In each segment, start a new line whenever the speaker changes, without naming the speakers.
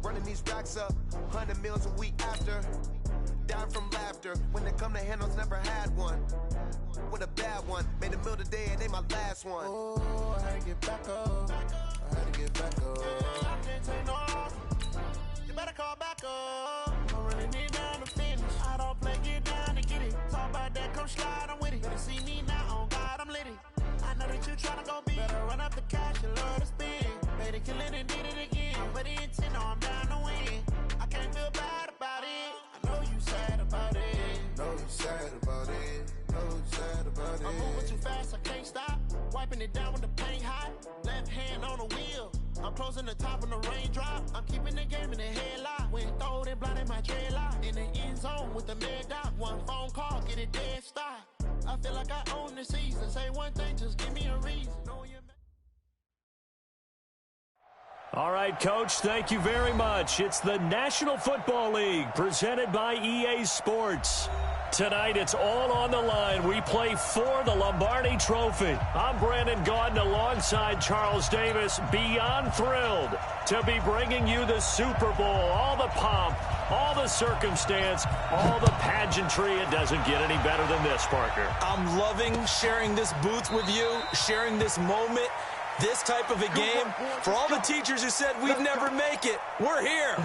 running these racks up, 100 meals a week after. Dying from laughter, when it come to handles, never had one. With a bad one, made a meal today and they my last one. Oh, I had to get back up, I had to get back up. I can't take no loss, you better call back up. I'm running it down to finish, I don't play, get down to get it. Talk about that, come slide, I'm with it. Better see me now, on God, I'm litty. I know that you tryna go big, better run up the cash, you love to spend. Better kill it and did it again, I'm putting intent, no, I'm down to win. I can't feel bad about it, I know you sad about it. Know you sad about it, know you sad about it. I'm moving too fast, I can't stop, wiping it down with the paint hot. Left hand on the wheel, I'm closing the top on the raindrop. I'm keeping the game in the headlock. When throwed and blinded my dreadlock. In the end zone with the mad dot. One phone call, get it dead stop. I feel like I own the season. Say one thing, just give me a reason.
All right, Coach, thank you very much. It's the National Football League presented by EA Sports. Tonight, it's all on the line. We play for the Lombardi Trophy. I'm Brandon Gaudin alongside Charles Davis. Beyond thrilled to be bringing you the Super Bowl. All the pomp, all the circumstance, all the pageantry. It doesn't get any better than this, Parker.
I'm loving sharing this booth with you, sharing this moment. This type of a game, for all the teachers who said we'd never make it, we're here.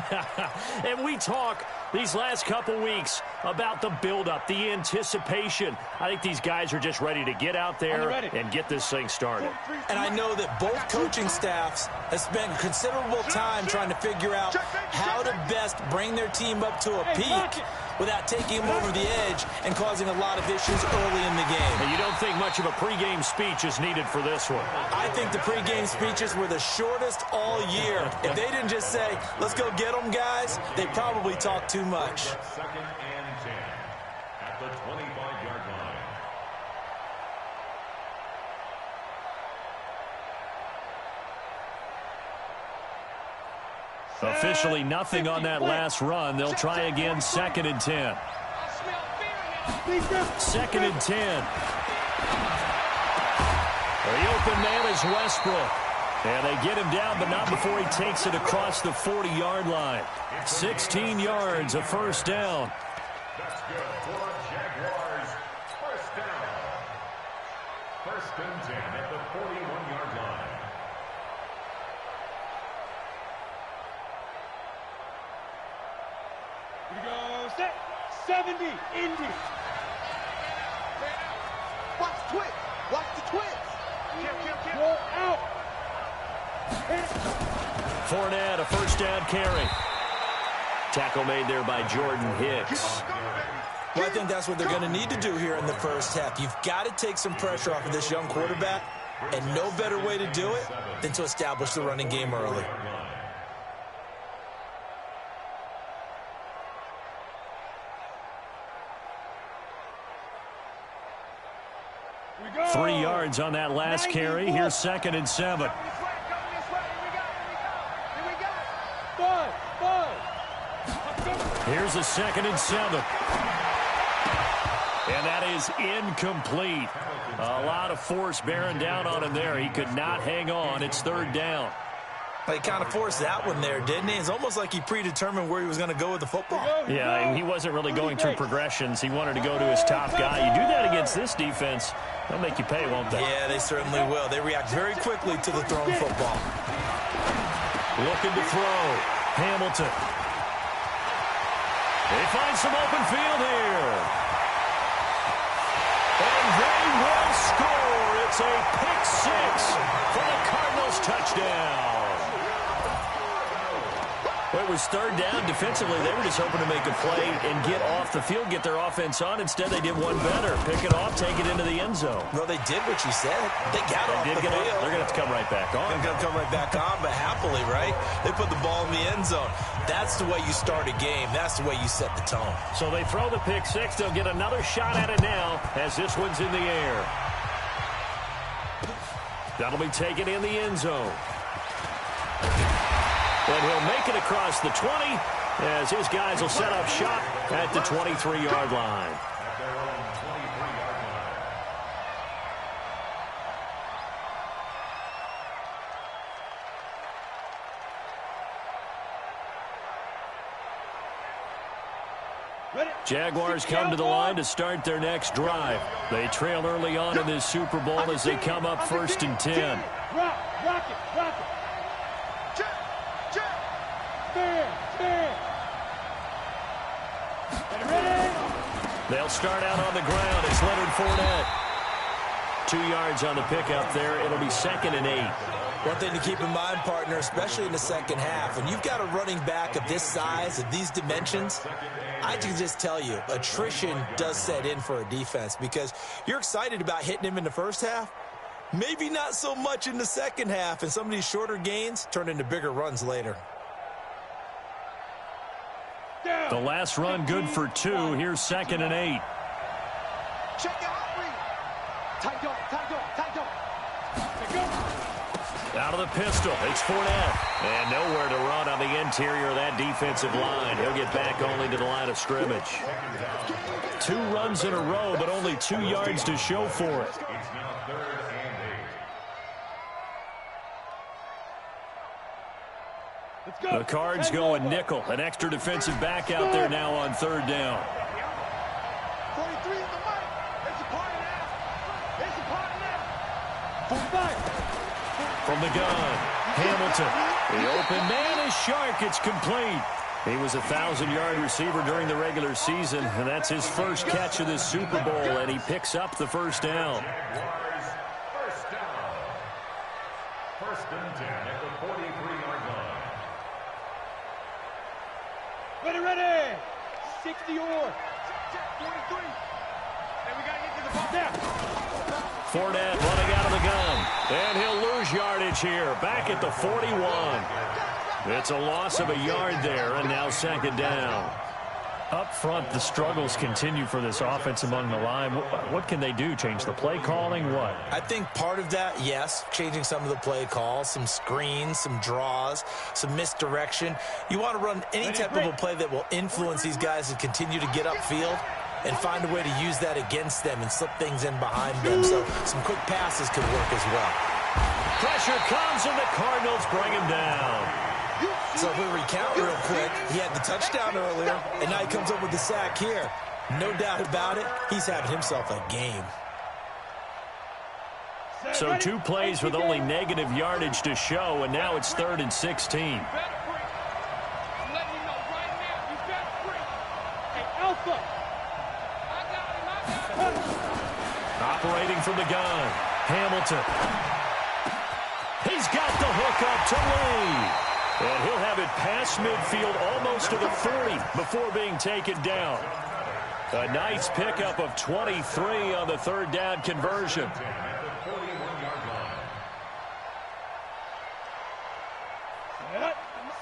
And we talk these last couple weeks about the buildup, the anticipation. I think these guys are just ready to get out there and get this thing started.
And I know that both coaching staffs have spent considerable time trying to figure out how to best bring their team up to a peak without taking them over the edge and causing a lot of issues early in the game.
And you don't think much of a pregame speech is needed for this one?
I think the pregame speeches were the shortest all year. If they didn't just say, let's go get them, guys, they probably talked too much.
Second and 10 at the 25-yard line.
Officially nothing on that last run. They'll try again, 2nd and 10. 2nd and 10. The open man is Westbrook. And they get him down, but not before he takes it across the 40-yard line. 16 yards, a first down.
That's good for Jaguars. First down. 1st and 10 at the 41-yard line.
Here we go. Set. 70. Indy.
Watch the twist. Watch the twist.
Roll out.
Fournette, a first down carry. Tackle made there by Jordan Hicks.
Well, I think that's what they're going to need to do here in the first half. You've got to take some pressure off of this young quarterback, and no better way to do it than to establish the running game early.
Here we go.
3 yards on that last carry. Here's 2nd and 7. Here's a 2nd and 7. And that is incomplete. A lot of force bearing down on him there. He could not hang on. It's 3rd down.
He kind of forced that one there, didn't he? It's almost like he predetermined where he was going to go with the football.
Yeah, he wasn't really going through progressions. He wanted to go to his top guy. You do that against this defense, they'll make you pay, won't they?
Yeah, they certainly will. They react very quickly to the thrown football.
Looking to throw. Hamilton. They find some open field here. And they will score. It's a pick 6 for the Cardinals touchdown. Well, it was 3rd down. Defensively, they were just hoping to make a play and get off the field, get their offense on. Instead, they did one better. Pick it off, take it into the end zone.
Well, they did what you said. They got off the field.
They're going to have to come right back on.
They're going to come right back on, but happily, right? They put the ball in the end zone. That's the way you start a game. That's the way you set the tone.
So they throw the pick 6. They'll get another shot at it now as this one's in the air. That'll be taken in the end zone. And he'll make it across the 20 as his guys will set up shop at the 23-yard line. Jaguars come to the line to start their next drive. They trail early on in this Super Bowl as they come up 1st and 10.
Rock it. Stand. Ready?
They'll start out on the ground. It's Leonard Fournette. 2 yards on the pickup there. It'll be 2nd and 8.
One thing to keep in mind, partner, especially in the second half, when you've got a running back of this size, of these dimensions, I can just tell you, attrition does set in for a defense because you're excited about hitting him in the first half, maybe not so much in the second half, and some of these shorter gains turn into bigger runs later.
The last run good for 2. Here's 2nd and 8.
Check out. Tight dog.
Out of the pistol, it's Fournette. And nowhere to run on the interior of that defensive line. He'll get back only to the line of scrimmage. 2 runs in a row, but only 2 yards to show for it. The Cards going nickel. An extra defensive back out there now on 3rd down.
43 in the mic. It's a party now. 45.
From the gun, Hamilton. The open man is Shark. It's complete. He was a 1,000-yard receiver during the regular season, and that's his first catch of this Super Bowl, and he picks up the 1st down.
First down. 1st and 10 at the 43-yard line.
Ready. 60 or 43. And we got to get to the ball now.
Fournette running out of the gun, and he'll lose yardage here, back at the 41. It's a loss of a yard there, and now 2nd down. Up front, the struggles continue for this offense among the line. What can they do? Change the play calling? What?
I think part of that, yes, changing some of the play calls, some screens, some draws, some misdirection. You want to run any type of a play that will influence these guys to continue to get upfield and find a way to use that against them and slip things in behind them. So some quick passes could work as well.
Pressure comes, and the Cardinals bring him down.
So if we recount real quick, he had the touchdown earlier, and now he comes up with the sack here. No doubt about it, he's having himself a game.
So 2 plays with only negative yardage to show, and now it's 3rd and 16. Operating from the gun, Hamilton. He's got the hook up to Lee. And he'll have it past midfield almost to the 40 before being taken down. A nice pickup of 23 on the 3rd down conversion.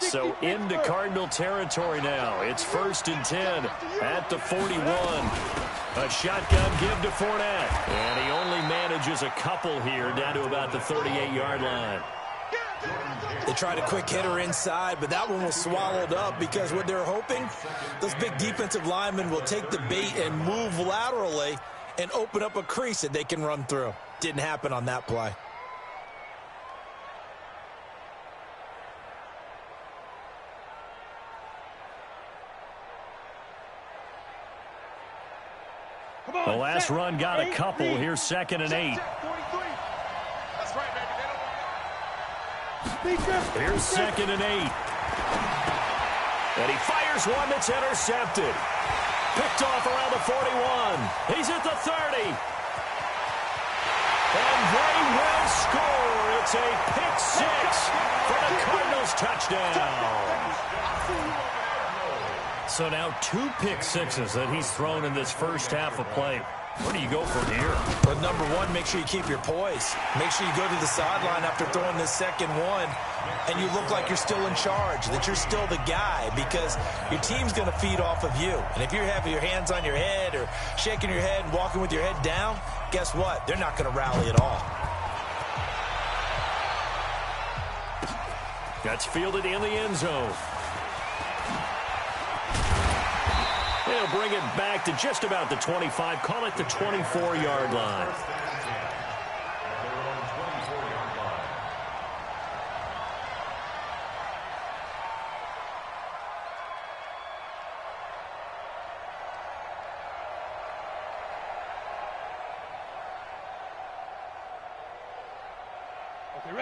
So into Cardinal territory now. It's 1st and 10 at the 41. A shotgun give to Fournette. And he only manages a couple here down to about the 38-yard line.
They tried a quick hitter inside, but that one was swallowed up because what they're hoping, those big defensive linemen will take the bait and move laterally and open up a crease that they can run through. Didn't happen on that play.
The last run got a couple. Here's 2nd and 8. Here's 2nd and 8. And he fires one that's intercepted. Picked off around the 41. He's at the 30. And they will score. It's a pick 6 for the Cardinals touchdown. So now 2 pick sixes that he's thrown in this first half of play. Where do you go from here?
But number one, make sure you keep your poise. Make sure you go to the sideline after throwing this second one, and you look like you're still in charge, that you're still the guy, because your team's going to feed off of you. And if you're having your hands on your head or shaking your head and walking with your head down, guess what? They're not going to rally at all.
That's fielded in the end zone. They'll bring it back to just about the 25. Call it the 24-yard line.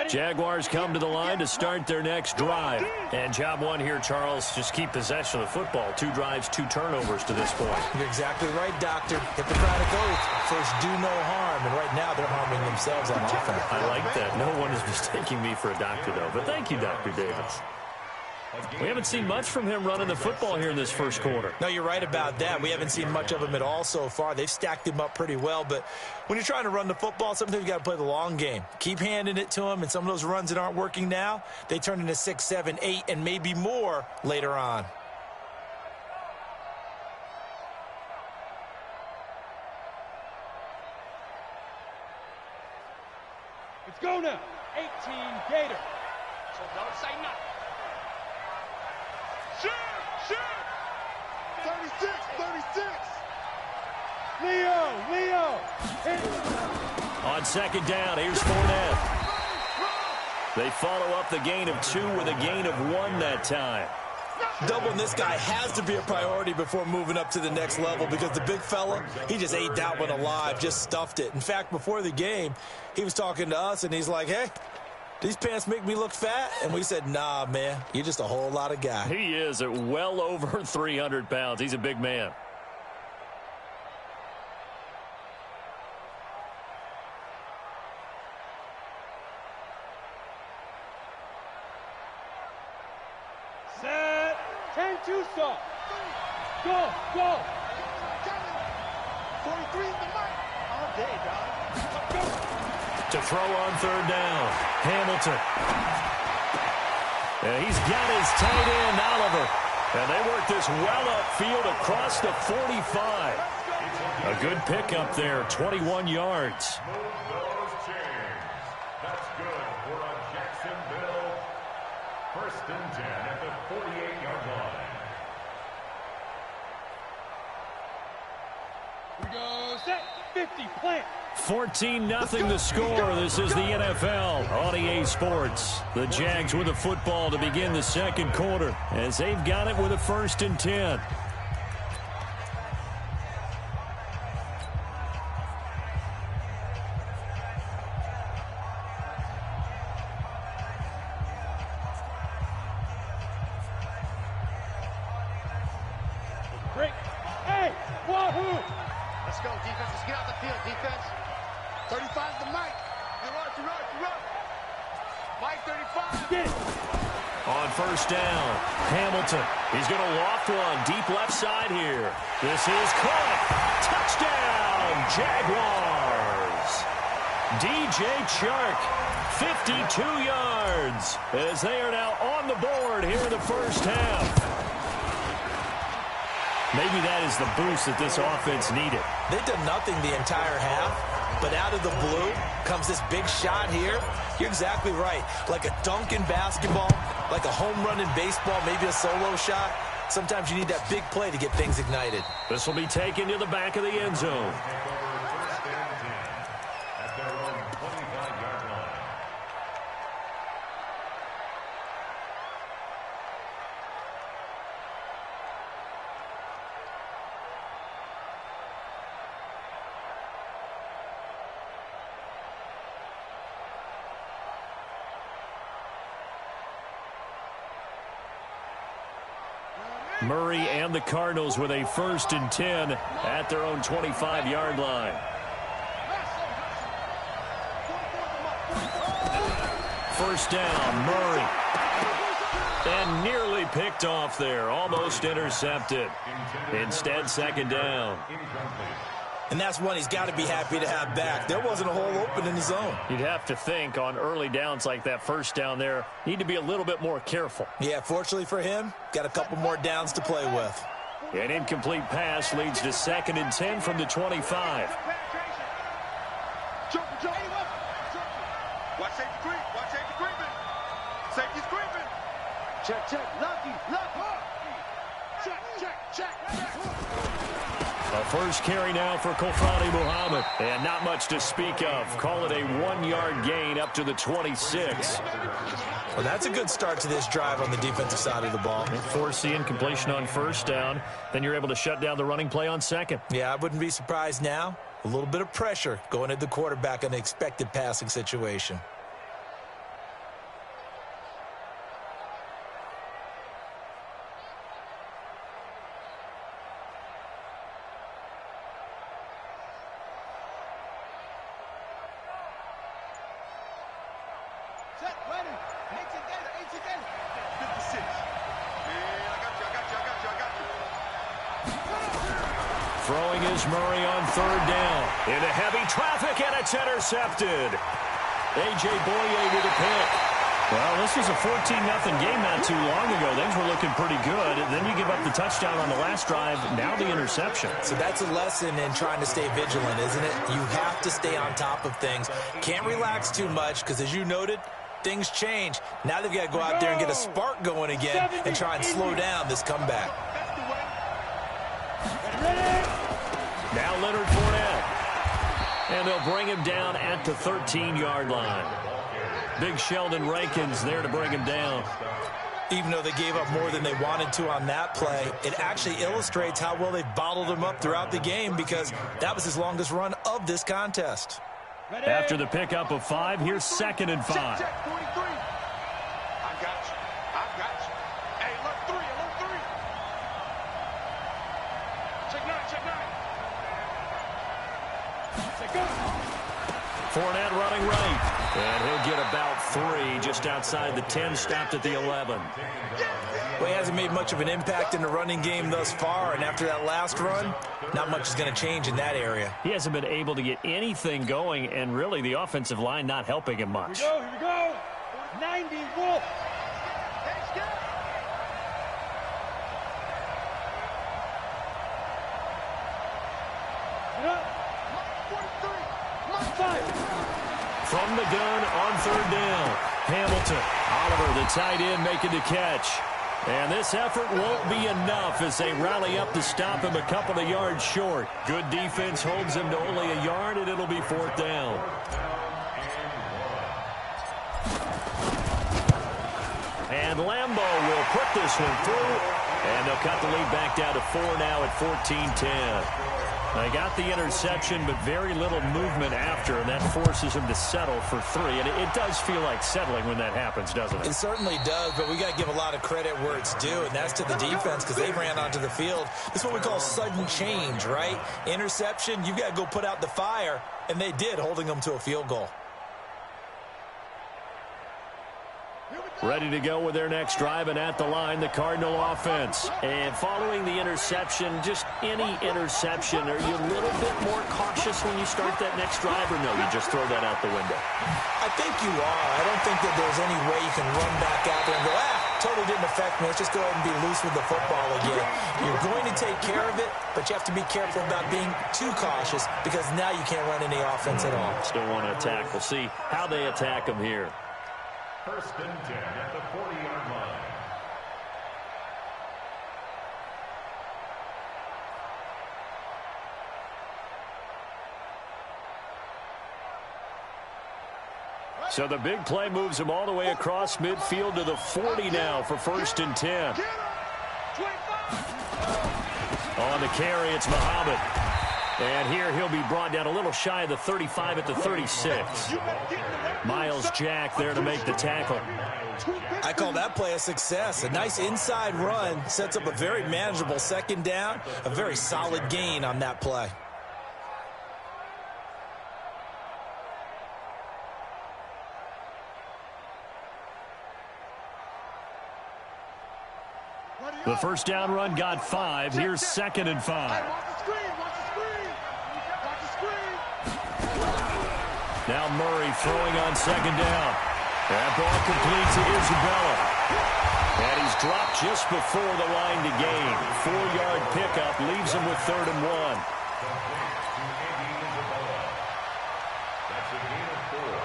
Jaguars come to the line to start their next drive. And job one here, Charles, just keep possession of the football. 2 drives, 2 turnovers to this point.
You're exactly right, Doctor. Hippocratic oath. First, do no harm. And right now, they're harming themselves on offense.
I like that. No one is mistaking me for a doctor, though. But thank you, Dr. Davis. We haven't seen much from him running the football here in this first quarter.
No, you're right about that. We haven't seen much of him at all so far. They've stacked him up pretty well. But when you're trying to run the football, sometimes you got to play the long game. Keep handing it to him, and some of those runs that aren't working now, they turn into 6, 7, 8, and maybe more later on.
Let's go now. 18 Gator. So don't say nothing. Shoot! Shoot! 36! 36! Leo!
On second down, here's Fournette. They follow up the gain of 2 with a gain of 1 that time.
Doubling this guy has to be a priority before moving up to the next level because the big fella, he just ate that one alive, just stuffed it. In fact, before the game, he was talking to us, and he's like, hey, these pants make me look fat? And we said, nah, man, you're just a whole lot of guy.
He is at well over 300 pounds. He's a big man.
Set. 10-2 stop. Go, go. 43 in the mark. All day, dog. Go.
To throw on third down. Hamilton. And he's got his tight end, Oliver. And they work this well upfield across the 45. A good pickup there, 21 yards.
Move those chains. That's good for a Jacksonville 1st and 10 at the 48-yard line.
We go set. 50, plant.
14-0 the score. This is the NFL on EA Sports. The Jags with the football to begin the second quarter as they've got it with a 1st and 10.
Break. Hey, wahoo!
Let's go, defense. Let's get out the field, defense. 35 is the Mike. You're up. Mike 35.
Get it.
On 1st down, Hamilton. He's going to loft one deep left side here. This is caught. Touchdown, Jaguars. DJ Chark, 52 yards, as they are now on the board here in the first half. Maybe that is the boost that this offense needed.
They've done nothing the entire half, but out of the blue comes this big shot here. You're exactly right. Like a dunk in basketball, like a home run in baseball, maybe a solo shot. Sometimes you need that big play to get things ignited.
This will be taken to the back of the end zone.
At their own 25-yard line.
Murray and the Cardinals with a 1st and 10 at their own 25-yard line. First down, Murray. And nearly picked off there, almost intercepted. Instead, 2nd down.
And that's one he's got to be happy to have back. There wasn't a hole open in the zone.
You'd have to think on early downs like that, 1st down there, need to be a little bit more careful.
Yeah, fortunately for him, got a couple more downs to play with.
An incomplete pass leads to 2nd and 10 from the 25.
Watch safety creep. Watch safety creeping. Safety's creeping. Check. Lucky. Check.
A first carry now for Kofani Muhammad. And not much to speak of. Call it a 1-yard gain up to the 26.
Well, that's a good start to this drive on the defensive side of the ball.
Force the incompletion on 1st down. Then you're able to shut down the running play on 2nd.
Yeah, I wouldn't be surprised now. A little bit of pressure going at the quarterback in an expected passing situation.
56. Yeah, I got you.
Throwing is Murray on third down. Into heavy traffic, and it's intercepted. A.J. Boye with a pick. Well, this was a 14-0 game not too long ago. Things were looking pretty good. Then you give up the touchdown on the last drive. Now the interception.
So that's a lesson in trying to stay vigilant, isn't it? You have to stay on top of things. Can't relax too much because, as you noted, things change. Now they've got to go out there and get a spark going again and try and slow down this comeback.
Now Leonard Fournette. And they'll bring him down at the 13-yard line. Big Sheldon Rankins there to bring him down.
Even though they gave up more than they wanted to on that play, it actually illustrates how well they've bottled him up throughout the game because that was his longest run of this contest.
After the pickup of 5, here's 2nd and 5.
Check, 43. I got you. Hey, look, 3. Check 9.
Fournette running right. And he'll get about 3 just outside the 10, stopped at the 11.
Well, he hasn't made much of an impact in the running game thus far, and after that last run, not much is going to change in that area.
He hasn't been able to get anything going, and really the offensive line not helping him much.
Here we go. 90, Wolf.
From the gun on third down, Hamilton. Oliver, the tight end, making the catch. And this effort won't be enough as they rally up to stop him a couple of yards short. Good defense holds him to only a yard, and it'll be 4th down. And Lambeau will put this one through, and they'll cut the lead back down to 4 now at 14-10. They got the interception, but very little movement after, and that forces him to settle for 3. And it does feel like settling when that happens, doesn't it?
It certainly does, but we got to give a lot of credit where it's due, and that's to the defense because they ran onto the field. This is what we call sudden change, right? Interception, you've got to go put out the fire, and they did, holding them to a field goal.
Ready to go with their next drive, and at the line, the Cardinal offense. And following the interception, just any interception, are you a little bit more cautious when you start that next drive, or no, you just throw that out the window?
I think you are. I don't think that there's any way you can run back out there and go, totally didn't affect me. Let's just go ahead and be loose with the football again. You're going to take care of it, but you have to be careful about being too cautious because now you can't run any offense at all.
Still want to attack. We'll see how they attack them here.
1st and 10 at the 40-yard line.
So the big play moves him all the way across midfield to the 40 now for 1st and 10. On the carry, it's Muhammad. And here he'll be brought down a little shy of the 35 at the 36. Miles Jack there to make the tackle.
I call that play a success. A nice inside run sets up a very manageable 2nd down. A very solid gain on that play.
The 1st down run got 5. Here's 2nd and 5. Now Murray throwing on 2nd down. That ball complete to Isabella. And he's dropped just before the line to gain. 4-yard pickup leaves him with 3rd and 1.
That's a gain of 4.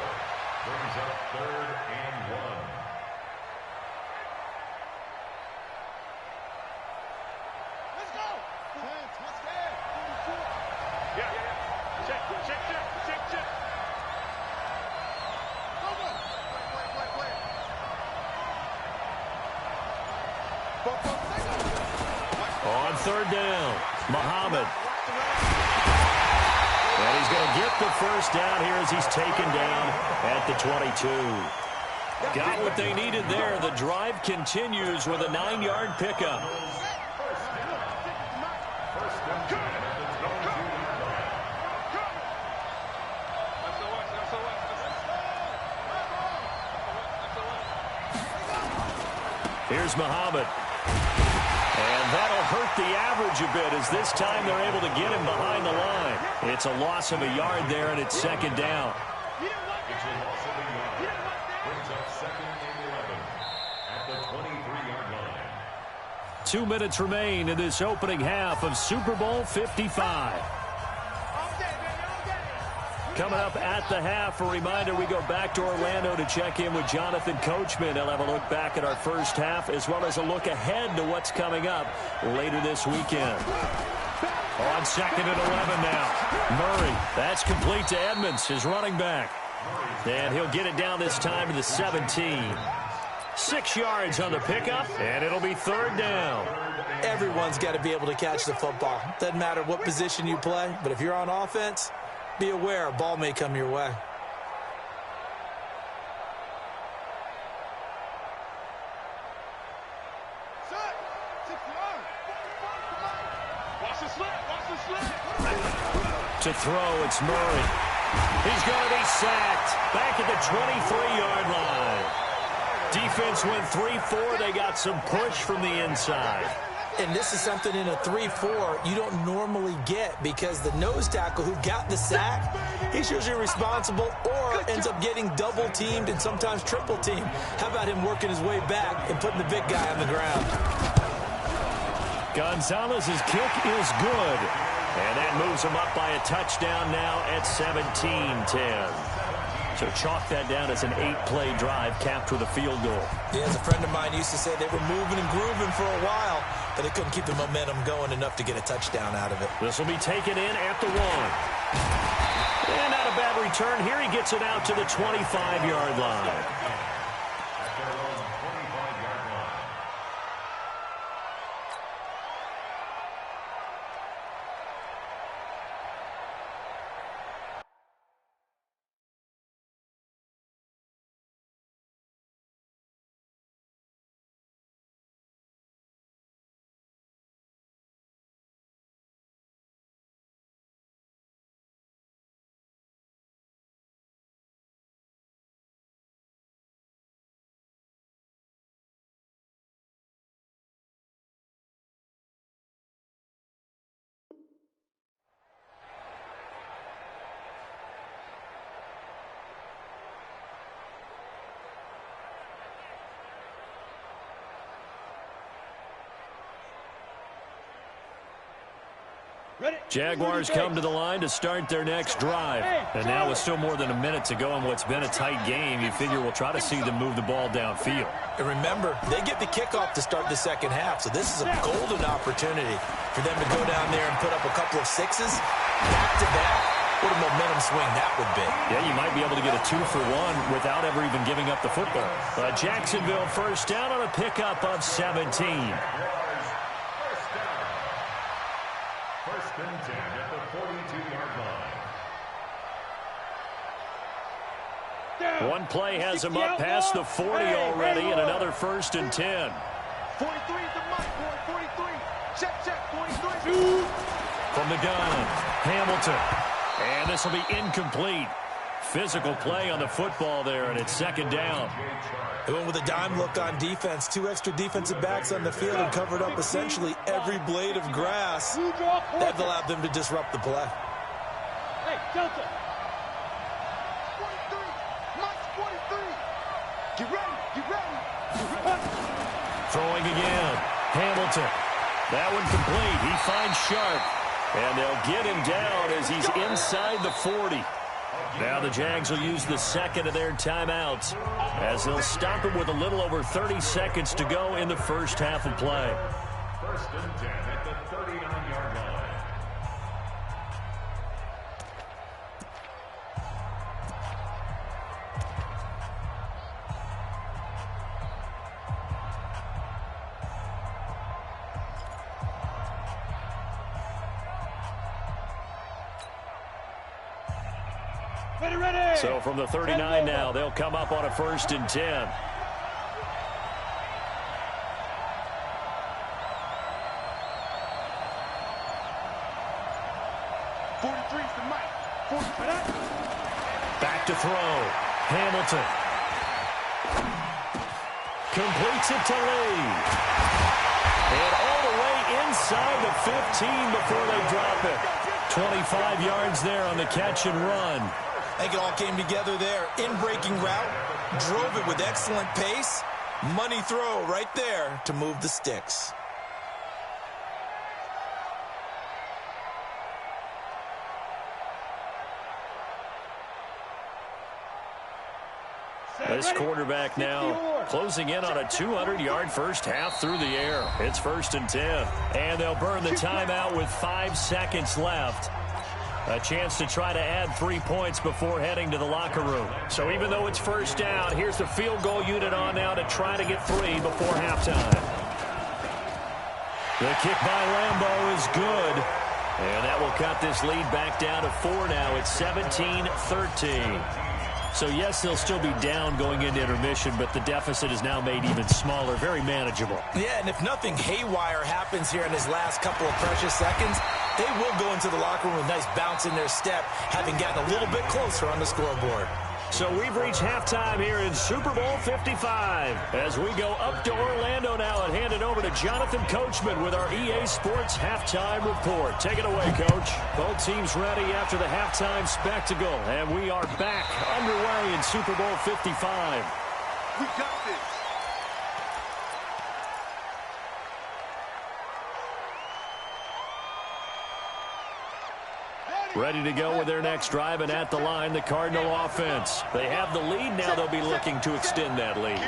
Brings up 3rd and 1.
Let's go.
Yeah. Check.
On 3rd down, Muhammad. And he's going to get the 1st down here as he's taken down at the 22. Got what they needed there. The drive continues with a 9-yard pickup. Here's Muhammad. And that'll hurt the average a bit as this time they're able to get him behind the line. It's a loss of a yard there, and it's second down.
It's a loss of a yard. Brings up second and 11 at the 23-yard line.
2 minutes remain in this opening half of Super Bowl 55. Coming up at the half, a reminder, we go back to Orlando to check in with Jonathan Coachman. He'll have a look back at our first half as well as a look ahead to what's coming up later this weekend. On second and 11 now. Murray, that's complete to Edmonds, his running back. And he'll get it down this time to the 17. 6 yards on the pickup, and it'll be third down.
Everyone's got to be able to catch the football. Doesn't matter what position you play, but if you're on offense, be aware a ball may come your way.
To throw, it's Murray. He's going to be sacked. Back at the 23-yard line. Defense went 3-4. They got some push from the inside.
And this is something in a 3-4 you don't normally get because the nose tackle who got the sack, he's usually responsible or ends up getting double-teamed and sometimes triple-teamed. How about him working his way back and putting the big guy on the ground?
Gonzalez's kick is good. And that moves him up by a touchdown now at 17-10. So chalk that down as an 8-play drive capped with a field goal.
Yeah, as a friend of mine used to say, they were moving and grooving for a while, but they couldn't keep the momentum going enough to get a touchdown out of it.
This will be taken in at the 1. And not a bad return. Here he gets it out to the 25-yard line. Jaguars come to the line to start their next drive. And now with still more than a minute to go in what's been a tight game, you figure we'll try to see them move the ball downfield.
And remember, they get the kickoff to start the second half, so this is a golden opportunity for them to go down there and put up a couple of sixes back-to-back. What a momentum swing that would be.
Yeah, you might be able to get a 2-for-1 without ever even giving up the football. Jacksonville first down on a pickup of 17.
First and 10 at the 42-yard line.
One play has him up past the 40 already, and another first and 10.
43 is the mark, boy. 43. Check, 43.
From the gun, Hamilton. And this will be incomplete. Physical play on the football there, and it's second down.
They went with a dime look on defense. 2 extra defensive backs on the field and covered up essentially every blade of grass. That allowed them to disrupt the play.
Hey, Delta.
43. Mike's 43. Get ready.
Throwing again. Hamilton. That one complete. He finds Sharp. And they'll get him down as he's inside the 40. Now the Jags will use the second of their timeouts as they'll stop him with a little over 30 seconds to go in the first half of play.
First and 10 at the 39-yard line.
Ready.
So from the 39 now, they'll come up on a first and 10. Back to throw. Hamilton. Completes it to Lee. And all the way inside the 15 before they drop it. 25 yards there on the catch and run.
I think it all came together there. In-breaking route, drove it with excellent pace. Money throw right there to move the sticks.
This quarterback now closing in on a 200-yard first half through the air. It's 1st and 10. And they'll burn the timeout with 5 seconds left. A chance to try to add 3 points before heading to the locker room. So even though it's first down, here's the field goal unit on now to try to get 3 before halftime. The kick by Lambeau is good. And that will cut this lead back down to 4 now. It's 17-13. So, yes, they'll still be down going into intermission, but the deficit is now made even smaller, very manageable.
Yeah, and if nothing haywire happens here in his last couple of precious seconds, they will go into the locker room with a nice bounce in their step, having gotten a little bit closer on the scoreboard.
So we've reached halftime here in Super Bowl 55. As we go up to Orlando now and hand it over to Jonathan Coachman with our EA Sports Halftime Report. Take it away, Coach. Both teams ready after the halftime spectacle. And we are back underway in Super Bowl 55.
We got this.
Ready to go with their next drive, and at the line, the Cardinal offense. They have the lead now. They'll be looking to extend that lead.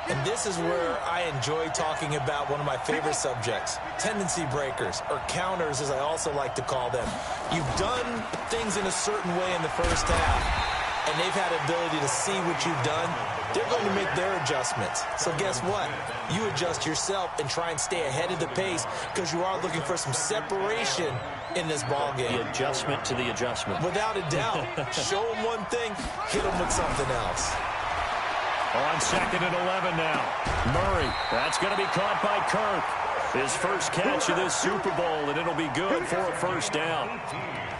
And this is where I enjoy talking about one of my favorite subjects, tendency breakers, or counters as I also like to call them. You've done things in a certain way in the first half, and they've had the ability to see what you've done. They're going to make their adjustments. So guess what? You adjust yourself and try and stay ahead of the pace because you are looking for some separation in this ball game.
The adjustment to the adjustment.
Without a doubt. Show them one thing, hit them with something else.
On 2nd and 11 now. Murray, that's going to be caught by Kirk. His first catch of this Super Bowl, and it'll be good for a first down.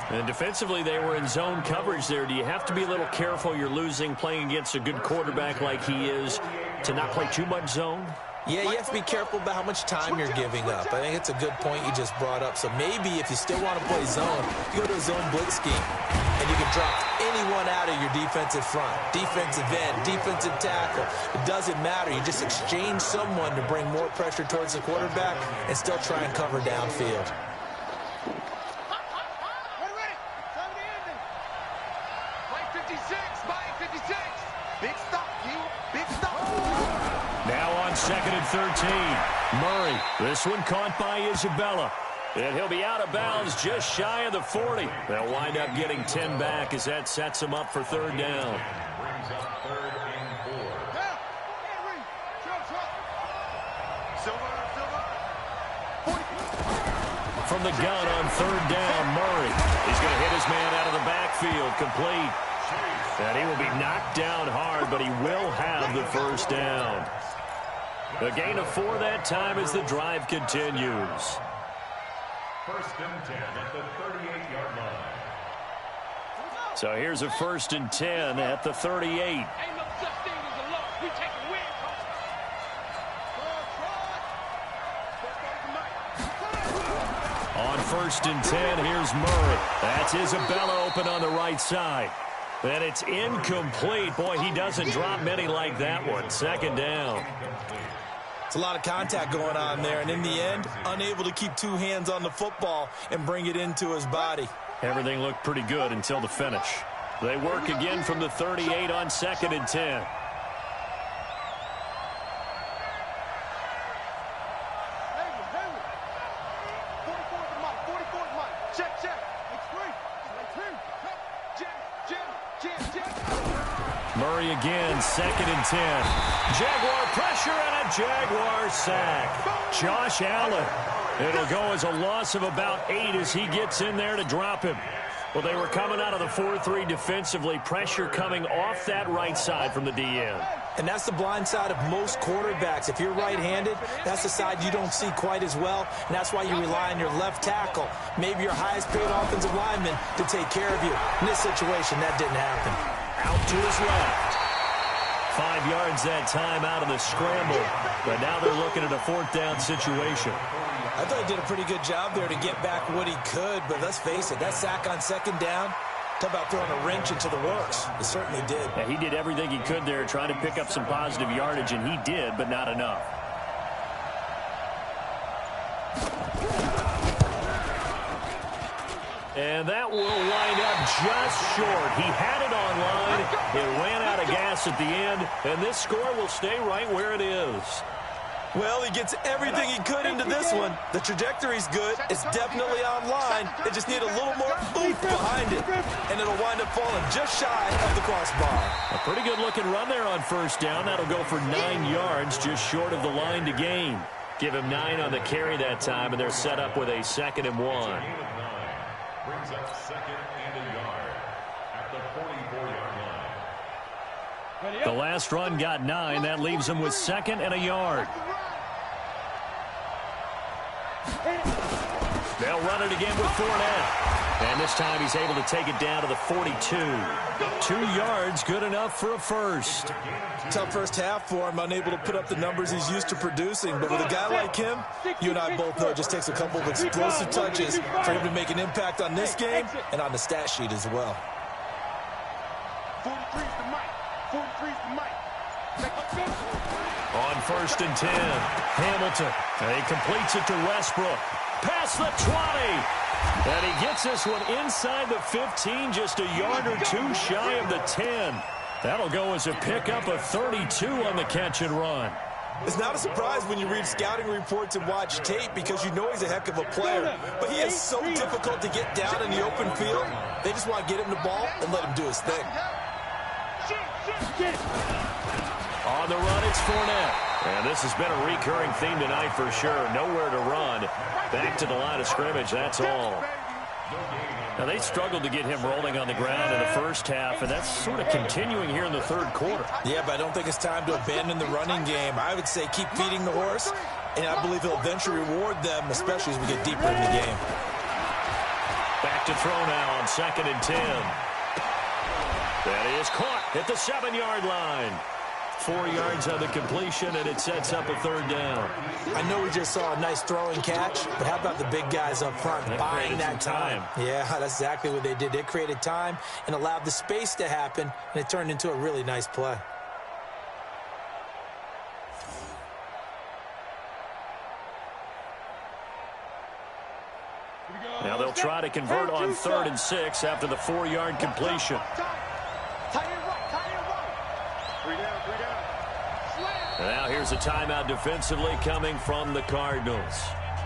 And defensively, they were in zone coverage there. Do you have to be a little careful? You're losing playing against a good quarterback like he is to not play too much zone?
Yeah, you have to be careful about how much time you're giving up. I think it's a good point you just brought up. So maybe if you still want to play zone, you go to a zone blitz scheme, and you can drop anyone out of your defensive front, defensive end, defensive tackle. It doesn't matter. You just exchange someone to bring more pressure towards the quarterback and still try and cover downfield.
Now on 2nd and 13. Murray, this one caught by Isabella. And he'll be out of bounds just shy of the 40. They'll wind up getting 10 back as that sets them up for 3rd down.
Brings up 3rd and 4.
From the gun on 3rd down, Murray. He's going to hit his man out of the backfield, complete. And he will be knocked down hard, but he will have the first down. A gain of 4 that time as the drive continues.
1st and 10 at the 38-yard line.
So here's a 1st and 10 at the 38. On 1st and 10, here's Murray. That's Isabella open on the right side. And it's incomplete. Boy, he doesn't drop many like that one. 2nd down.
It's a lot of contact going on there, and in the end, unable to keep 2 hands on the football and bring it into his body.
Everything looked pretty good until the finish. They work again from the 38 on 2nd and 10. Murray again, 2nd and 10. Jaguar pressure and a Jaguar sack. Josh Allen. It'll go as a loss of about 8 as he gets in there to drop him. Well, they were coming out of the 4-3 defensively. Pressure coming off that right side from the DN.
And that's the blind side of most quarterbacks. If you're right-handed, that's the side you don't see quite as well, and that's why you rely on your left tackle, maybe your highest-paid offensive lineman, to take care of you. In this situation, that didn't happen.
Out to his left. 5 yards that time out of the scramble. But now they're looking at a 4th down situation.
I thought he did a pretty good job there to get back what he could. But let's face it, that sack on 2nd down, talk about throwing a wrench into the works. It certainly did.
Yeah, he did everything he could there trying to pick up some positive yardage, and he did, but not enough. And that will wind up just short. He had it on line. It ran out of gas at the end, and this score will stay right where it is.
Well, he gets everything he could into this one. The trajectory's good. It's definitely on line. They just need a little more oomph behind it, and it'll wind up falling just shy of the crossbar.
A pretty good-looking run there on 1st down. That'll go for 9 yards, just short of the line to gain. Give him 9 on the carry that time, and they're set up with a 2nd and 1.
Brings up 2nd and a yard at the 44-yard line.
The last run got 9. That leaves him with 2nd and a yard. They'll run it again with Fournette. And this time he's able to take it down to the 42. 2 yards, good enough for a first.
Tough first half for him, unable to put up the numbers he's used to producing. But with a guy like him, you and I both know it just takes a couple of explosive touches for him to make an impact on this game and on the stat sheet as well.
43's the mic. 43's the mic.
On 1st and 10, Hamilton. And he completes it to Westbrook. Past the 20. And he gets this one inside the 15, just a yard or 2 shy of the 10. That'll go as a pickup of 32 on the catch and run.
It's not a surprise when you read scouting reports and watch tape because you know he's a heck of a player. But he is so difficult to get down in the open field. They just want to get him the ball and let him do his thing.
On the run, it's Fournette. And this has been a recurring theme tonight for sure. Nowhere to run. Back to the line of scrimmage, that's all. Now, they struggled to get him rolling on the ground in the first half, and that's sort of continuing here in the 3rd quarter.
Yeah, but I don't think it's time to abandon the running game. I would say keep feeding the horse, and I believe he'll eventually reward them, especially as we get deeper in the game.
Back to throw now on 2nd and 10. That is caught at the 7-yard line. 4 yards on the completion, and it sets up a 3rd down.
I know we just saw a nice throwing catch, but how about the big guys up front buying that time? Yeah, that's exactly what they did. They created time and allowed the space to happen, and it turned into a really nice play.
Now they'll try to convert on 3rd and 6 after the 4-yard completion. Now here's a timeout defensively coming from the Cardinals.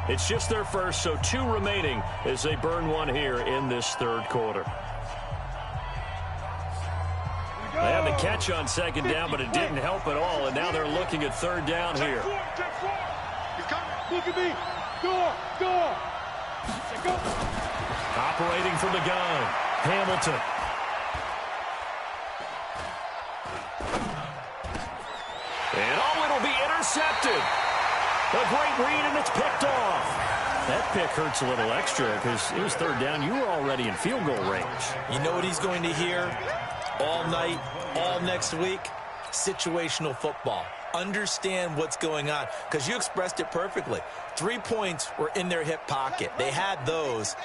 It's just their first, so 2 remaining as they burn one here in this 3rd quarter. They had the catch on 2nd down, but it didn't help at all, and now they're looking at 3rd down here.
Look at me. Go.
Operating from the gun, Hamilton. And it'll be intercepted. A great read, and it's picked off. That pick hurts a little extra because it was 3rd down. You were already in field goal range.
You know what he's going to hear all night, all next week? Situational football. Understand what's going on, because you expressed it perfectly. 3 points were in their hip pocket. They had those.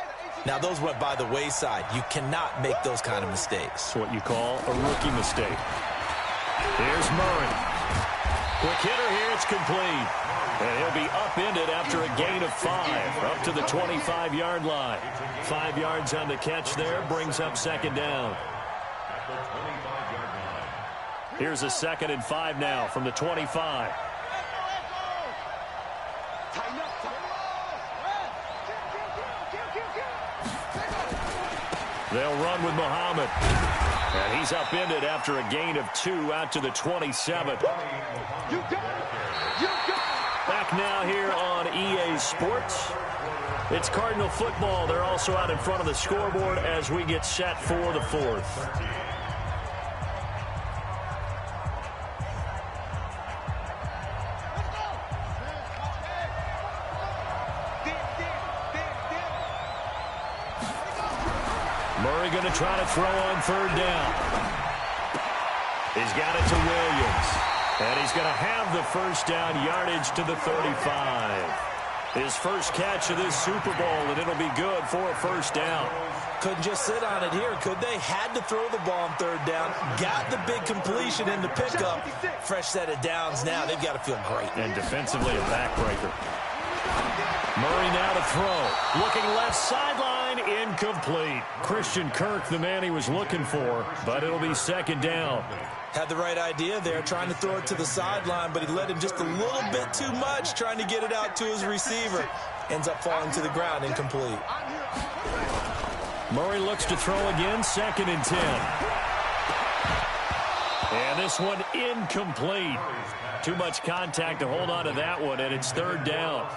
Now, those went by the wayside. You cannot make those kind of mistakes.
It's what you call a rookie mistake. Here's Murray. Quick hitter here, it's complete. And he'll be upended after a gain of 5, up to the 25-yard line. 5 yards on the catch there, brings up 2nd down. Here's a 2nd and 5 now from the 25. They'll run with Muhammad. And he's upended after a gain of 2 out to the 27. Back now here on EA Sports. It's Cardinal football. They're also out in front of the scoreboard as we get set for the 4th. Murray going to try to throw on 3rd down. He's got it to Williams. And he's going to have the first down, yardage to the 35. His first catch of this Super Bowl, and it'll be good for a first down.
Couldn't just sit on it here, could they? Had to throw the ball on third down. Got the big completion in the pickup. Fresh set of downs now. They've got to feel great.
And defensively, a backbreaker. Murray now to throw. Looking left sideline, incomplete. Christian Kirk, the man he was looking for, but it'll be second down.
Had the right idea there, trying to throw it to the sideline, but he led him just a little bit too much, trying to get it out to his receiver. Ends up falling to the ground, incomplete.
Murray looks to throw again, second and 10. And this one incomplete. Too much contact to hold on to that one, and it's third down.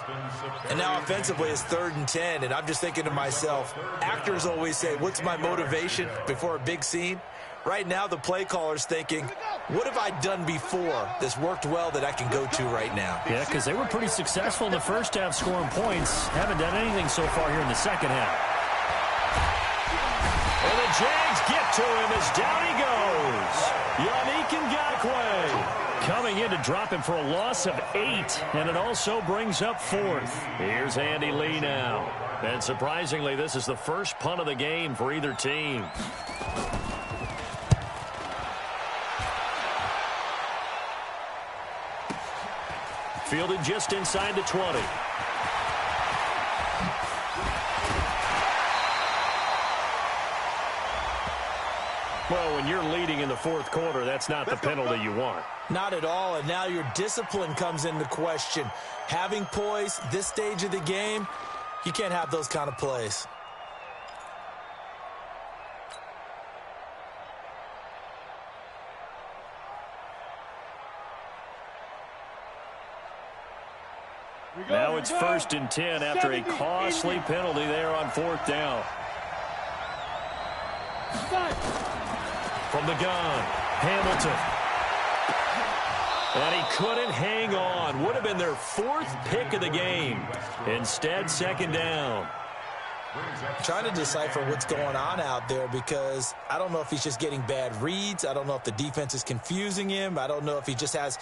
And now offensively it's third and 10, and I'm just thinking to myself, actors always say, what's my motivation before a big scene? Right now the play caller's thinking, what have I done before that's worked well that I can go to right now?
Yeah, because they were pretty successful in the first half scoring points. Haven't done anything so far here in the second half. And the Jags get to him as down he goes. Yannick Ngakoue coming in to drop him for a loss of 8, and it also brings up fourth. Here's Andy Lee now. And surprisingly, this is the first punt of the game for either team. Fielded just inside the 20. Well, when you're leading in the fourth quarter, that's not the penalty you want.
Not at all, and now your discipline comes into question. Having poise, this stage of the game, you can't have those kind of plays.
Now it's first and 10 after a costly penalty there on fourth down. From the gun, Hamilton. And he couldn't hang on. Would have been their fourth pick of the game. Instead, second down.
Trying to decipher what's going on out there because I don't know if he's just getting bad reads. I don't know if the defense is confusing him. I don't know if he just has,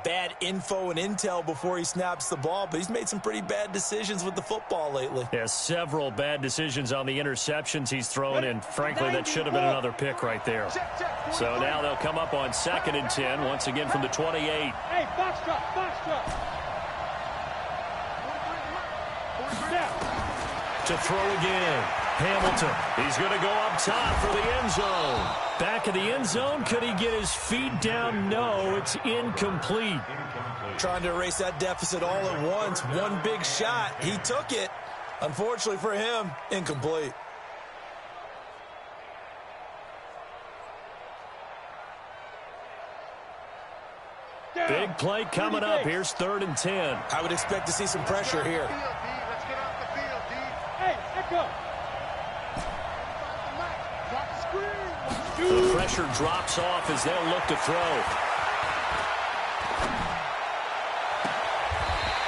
bad info and intel before he snaps the ball. But he's made some pretty bad decisions with the football lately.
Yeah, several bad decisions on the interceptions he's thrown, and frankly, that should have been another pick right there. So now they'll come up on second and 10, once again from the 28.
Hey, box truck, box truck.
To throw again. Hamilton. He's going to go up top for the end zone. Back of the end zone. Could he get his feet down? No, it's incomplete.
Trying to erase that deficit all at once. One big shot. He took it. Unfortunately for him, incomplete.
Big play coming up. Here's third and 10.
I would expect to see some pressure here.
The pressure drops off as they'll look to throw.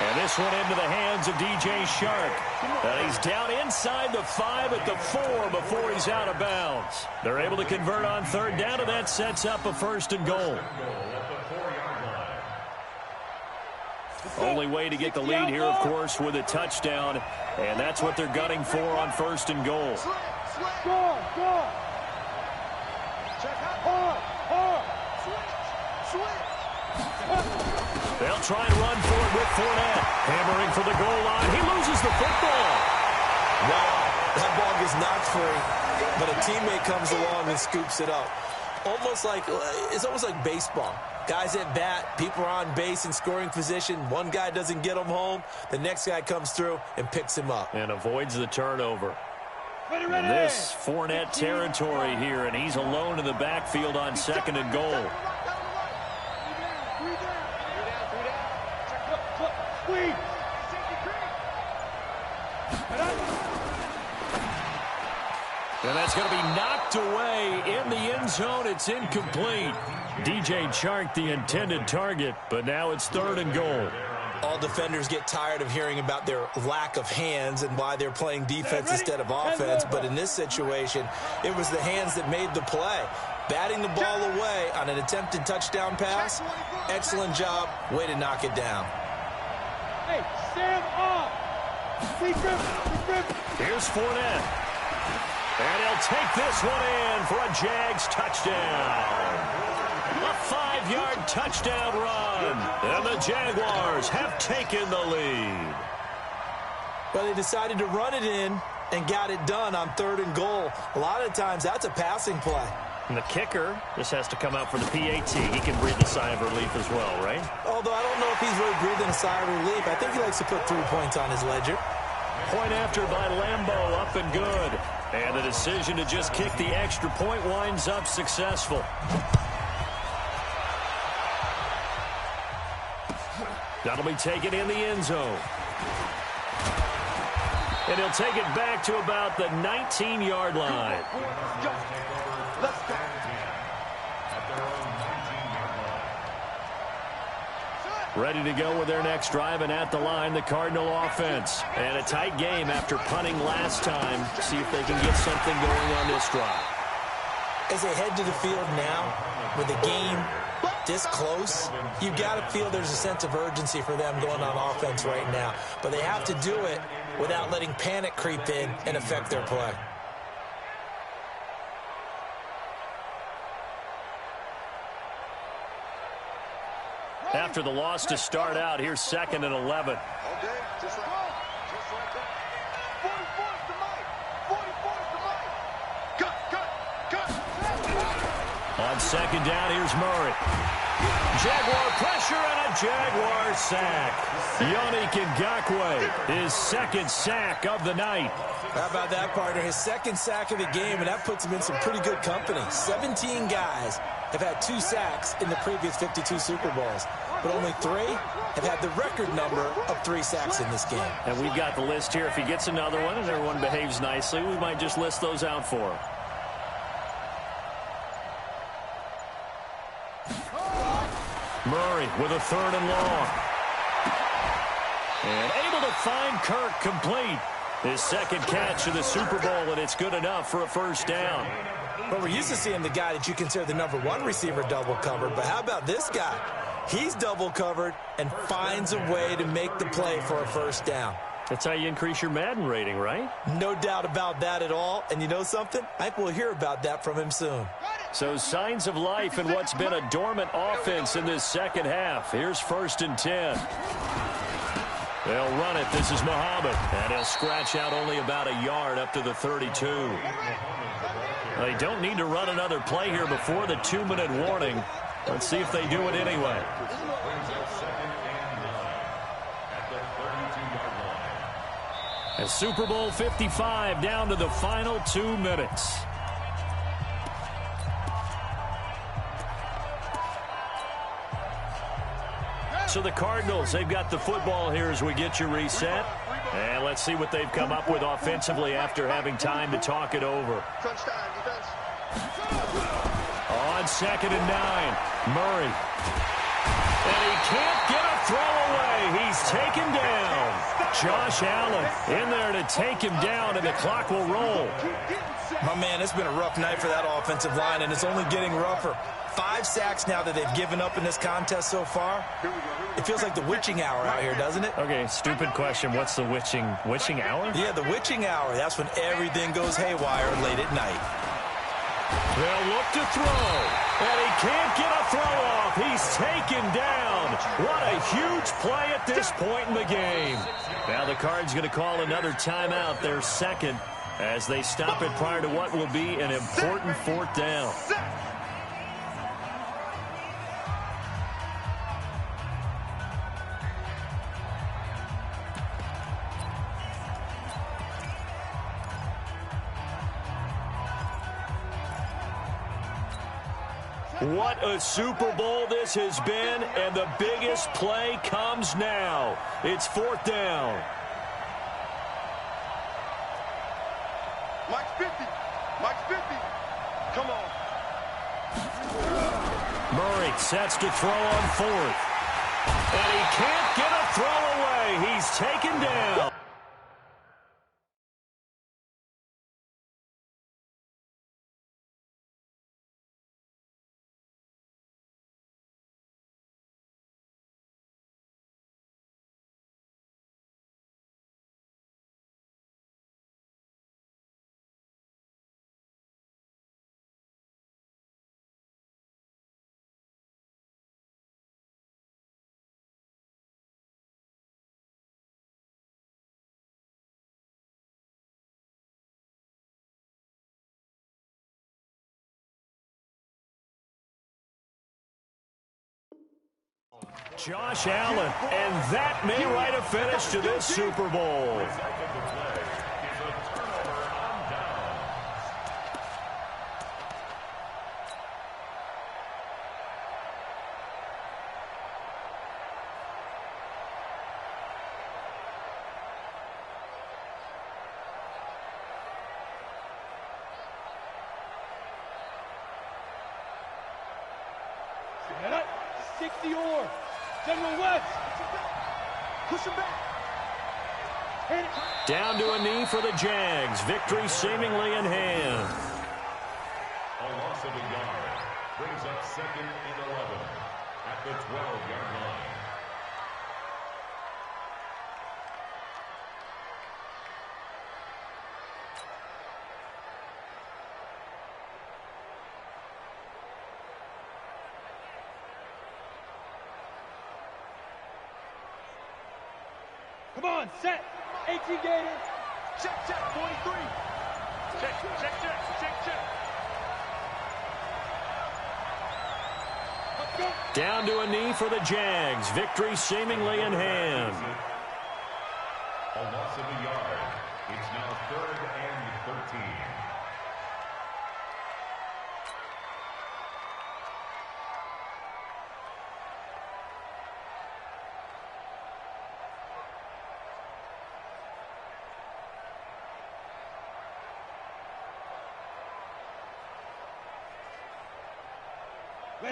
And this one into the hands of DJ Shark. And he's down inside the 5 at the 4 before he's out of bounds. They're able to convert on third down, and that sets up a first and goal. Only way to get the lead here, of course, with a touchdown. And that's what they're gunning for on first and goal. They'll try and run for it with Fournette. Hammering for the goal line. He loses the football.
Wow, that ball gets knocked free, but a teammate comes along and scoops it up. It's almost like baseball. Guys at bat, people are on base in scoring position. One guy doesn't get him home. The next guy comes through and picks him up.
And avoids the turnover. And this Fournette territory here, and he's alone in the backfield on second and goal. And that's going to be knocked away in the end zone. It's incomplete. DJ Chark, the intended target, but now it's third and goal.
All defenders get tired of hearing about their lack of hands and why they're playing defense instead of offense. But in this situation, it was the hands that made the play. Batting the ball away on an attempted touchdown pass. Excellent job. Way to knock it down.
Hey, stand up.
Here's Fournette. And he'll take this one in for a Jags touchdown. A 5-yard touchdown run. And the Jaguars have taken the lead.
Well, they decided to run it in and got it done on 3rd and goal. A lot of times that's a passing play.
And the kicker just has to come out for the PAT. He can breathe a sigh of relief as well, right?
Although I don't know if he's really breathing a sigh of relief. I think he likes to put 3 points on his ledger.
Point after by Lambeau, up and good. And the decision to just kick the extra point winds up successful. That'll be taken in the end zone. And he'll take it back to about the 19-yard line.
Let's go.
Ready to go with their next drive, and at the line, the Cardinal offense. And a tight game after punting last time. See if they can get something going on this drive.
As they head to the field now, with the game this close, you've got to feel there's a sense of urgency for them going on offense right now. But they have to do it without letting panic creep in and affect their play.
After the loss to start out, here's 2nd and 11.
Okay, just like that. 44's the mic. 44's the mic. Cut.
On 2nd down, here's Murray. Jaguar pressure and a Jaguar sack. Yannick Ngakoue, his 2nd sack of the night.
How about that, partner? His 2nd sack of the game, and that puts him in some pretty good company. 17 guys have had 2 sacks in the previous 52 Super Bowls, but only 3 have had the record number of 3 sacks in this game.
And we've got the list here. If he gets another one and everyone behaves nicely, we might just list those out for him. Murray with a 3rd and long. And able to find Kirk complete. His 2nd catch of the Super Bowl, and it's good enough for a 1st down.
Well, we're used to seeing the guy that you consider the #1 receiver double covered, but how about this guy? He's double covered and finds a way to make the play for a 1st down.
That's how you increase your Madden rating, right?
No doubt about that at all. And you know something? I think we'll hear about that from him soon.
So signs of life in what's been a dormant offense in this 2nd half. Here's 1st and 10. They'll run it. This is Muhammad. And he'll scratch out only about a yard up to the 32. They don't need to run another play here before the 2-minute warning. Let's see if they do it anyway. And Super Bowl 55 down to the final 2 minutes. So the Cardinals, they've got the football here as we get you reset. And let's see what they've come up with offensively after having time to talk it over.
Crunch time, defense.
On 2nd and 9, Murray. And he can't get a throw away. He's taken down. Josh Allen in there to take him down, and the clock will roll.
My man, it's been a rough night for that offensive line, and it's only getting rougher. 5 sacks now that they've given up in this contest so far. It feels like the witching hour out here, doesn't it?
Okay, stupid question. What's the witching hour?
Yeah, the witching hour. That's when everything goes haywire late at night.
They'll look to throw, and he can't get a throw off. He's taken down. What a huge play at this point in the game. Now the Cards going to call another timeout, their 2nd, as they stop it prior to what will be an important 4th down. What a Super Bowl this has been, and the biggest play comes now. It's 4th down.
Mike's 50. Mike's 50. Come on.
Murray sets to throw on 4th. And he can't get a throw away. He's taken down. Josh Allen, and that may write a finish to this Super Bowl.
Get up, 60 or. General West. Push him back. Hit it.
Down to a knee for the Jags. Victory seemingly in hand.
A loss of a yard brings up 2nd and 11 at the 12-yard line.
Come on, set. 18 Gator. Check, 43. Check. Let's go.
Down to a knee for the Jags. Victory seemingly in hand.
A loss of a yard. It's now 3rd and 13.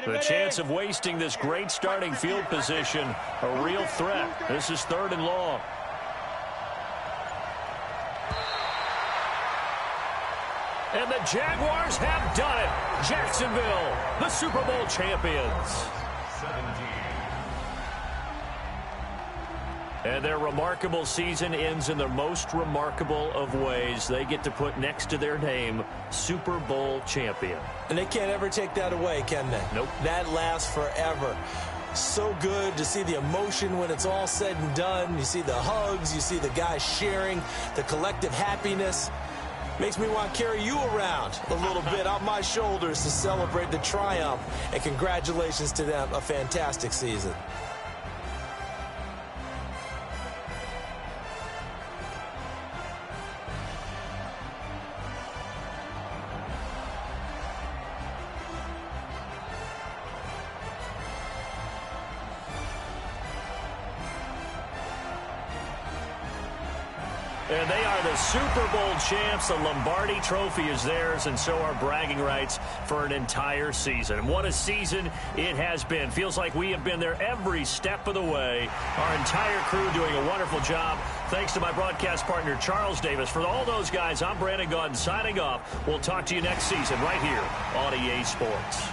The chance of wasting this great starting field position, a real threat. This is 3rd and long. And the Jaguars have done it. Jacksonville, the Super Bowl champions.
17.
And their remarkable season ends in the most remarkable of ways. They get to put next to their name, Super Bowl champion.
And they can't ever take that away, can they?
Nope.
That lasts forever. So good to see the emotion when it's all said and done. You see the hugs, you see the guys sharing, the collective happiness. Makes me want to carry you around a little bit on my shoulders to celebrate the triumph. And congratulations to them, a fantastic season.
And they are the Super Bowl champs. The Lombardi Trophy is theirs, and so are bragging rights for an entire season. And what a season it has been. Feels like we have been there every step of the way. Our entire crew doing a wonderful job. Thanks to my broadcast partner, Charles Davis. For all those guys, I'm Brandon Gaudin signing off. We'll talk to you next season right here on EA Sports.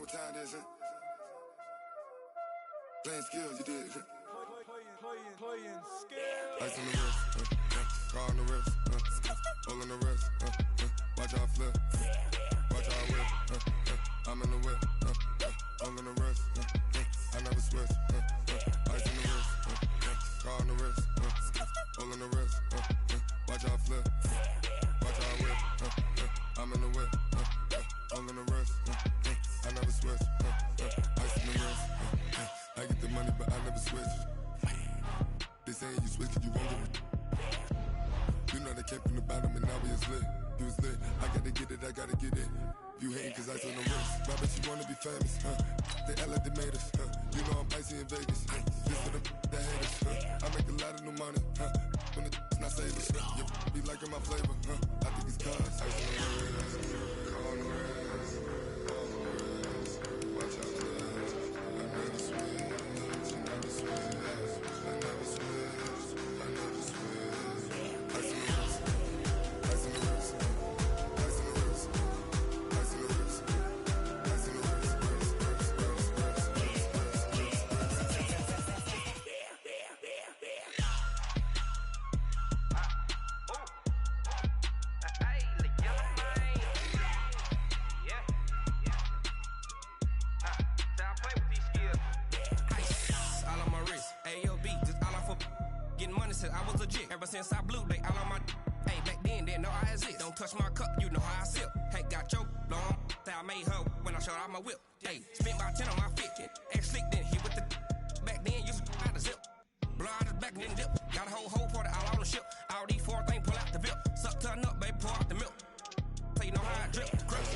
what time it is, huh? Playing skills, you did.
Playing skills.
Ice on the wrist, car on the wrist, hole in the wrist, watch how I flip, watch how I whip, I'm in the whip, hole in the wrist, I never switch, ice on the wrist, car on the wrist, hole in the wrist, watch how I flip, watch how I whip, I'm in the whip, hole in the wrist, I never switch, ice on the wrist, I get the money but I never switch. They saying you switch it, you won't get it. You know they came from the bottom and now we is lit. You was lit, I gotta get it, I gotta get it. You hating cause ice on the wrist. I bet you wanna be famous, They Ella they made us, You know I'm icy in Vegas, This for the haters, I make a lot of new money, When the not savers, You be liking my flavor, I think it's cause ice on the wrist, on the wrist, on the wrist. Watch out, I never switch, I never switch. I never switch, I never switch. Ice in the wrist, ice in the wrist, ice in the wrist, ice in the wrist, ice in the wrist,
I was legit. Ever since I blew, they all on my. Hey, back then, didn't know I exist. Don't touch my cup, you know how I sip. Hey, got your long. I made her when I showed out my whip. Hey, spent about 10 on my fit. X slick, then hit with the. Back then, used to out the zip. Blow out his back, then dip. Got a whole party all on the ship. All these four things, pull out the VIP. Suck, turn up, baby, pour out the milk. So you know how I drip. Crush.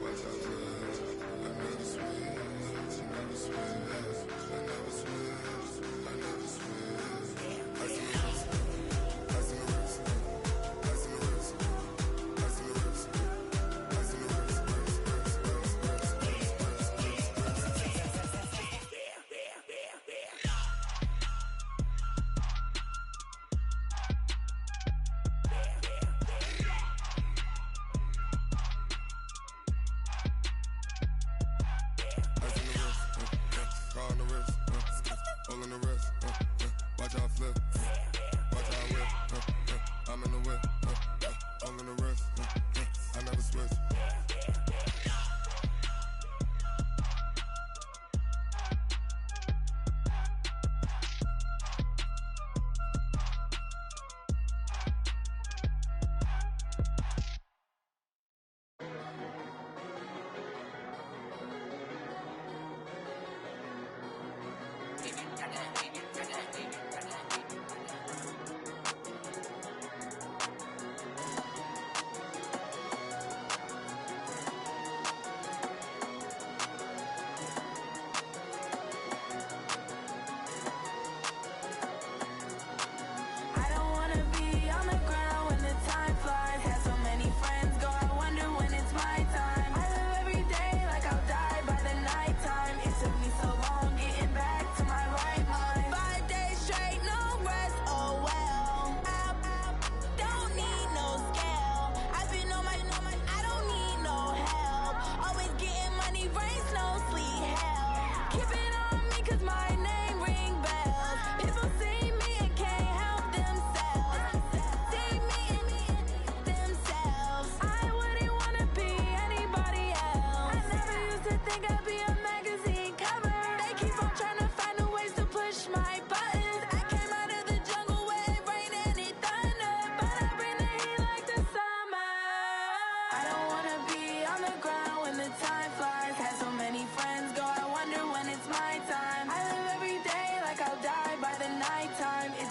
Watch out, I never switch, I never switch. I never switch, I never switch. Ice in the wrist, ice in the wrist, ice in the wrist, ice in the wrist, ice in the wrist. Hole in the wrist, watch how I flip, watch how I whip, I'm in the whip, hole in the wrist, I never switch.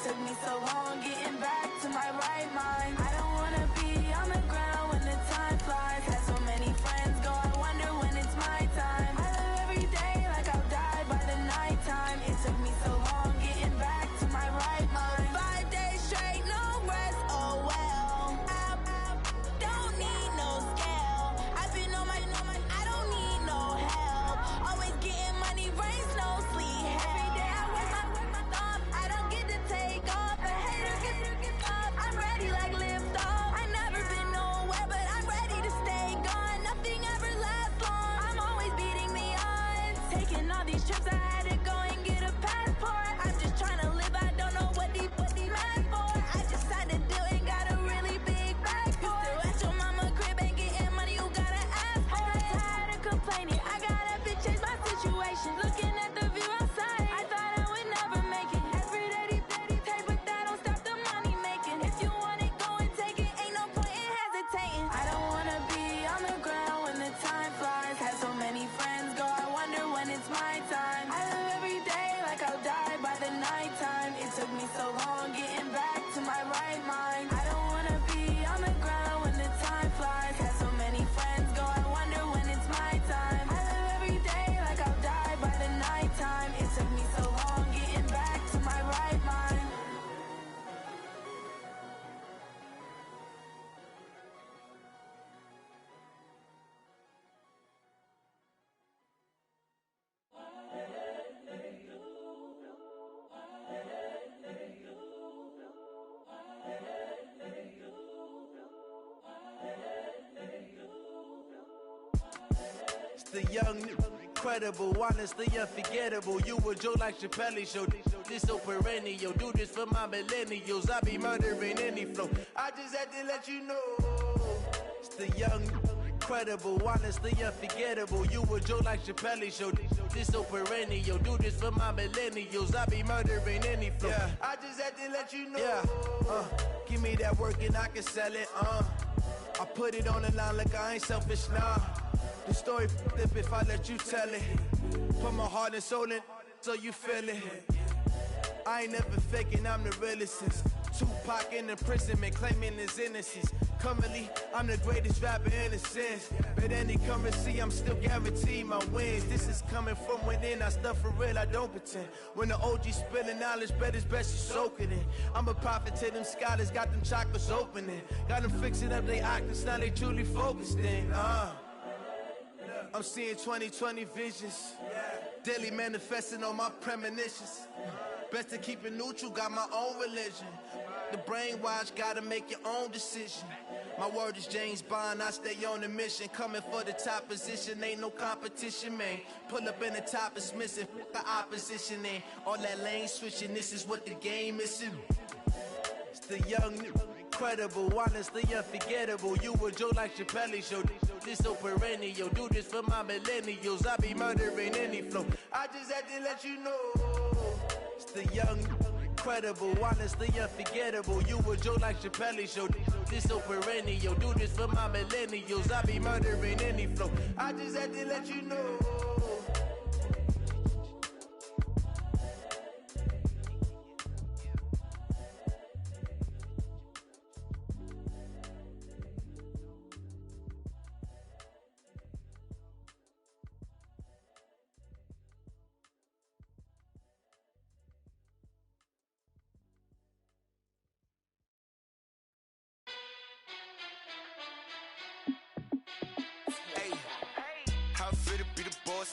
Took me so long getting back to my right mind. I don't wanna be on the ground when the time flies. Had so many friends go, I wonder when it's my time.
The young, incredible, honestly unforgettable. You a Joe like Chappelle show. This so perennial. Do this for my millennials. I be murdering any flow. I just had to let you know. It's the young, incredible, honestly unforgettable. You a Joe like Chappelle show. This so perennial. Do this for my millennials. I be murdering any flow. Yeah. I just had to let you know. Yeah. Give me that work and I can sell it. I put it on the line like I ain't selfish, nah. The story flip if I let you tell it. Put my heart and soul in so you feel it. I ain't never faking, I'm the realest since Tupac in imprisonment, claiming his innocence. Currently, I'm the greatest rapper in a sense. But any currency, I'm still guaranteed my wins. This is coming from within, I stuff for real, I don't pretend. When the OG spilling knowledge, bet it's best you soak it in. I'm a prophet to them scholars, got them chakras opening. Got them fixing up they octaves, now they truly focused in. I'm seeing 2020 visions, daily manifesting on my premonitions. Best to keep it neutral, got my own religion. The brainwash, gotta make your own decision. My word is James Bond, I stay on the mission. Coming for the top position, ain't no competition, man. Pull up in the top, it's missing, the opposition ain't. All that lane switching, this is what the game is. It's the young, incredible, honestly unforgettable. You a Joe like Chappelle show. This so perennial. Do this for my millennials. I be murdering any flow. I just had to let you know. It's the young, incredible, honestly unforgettable. You a Joe like Chappelle show. This so perennial. Do this for my millennials. I be murdering any flow. I just had to let you know.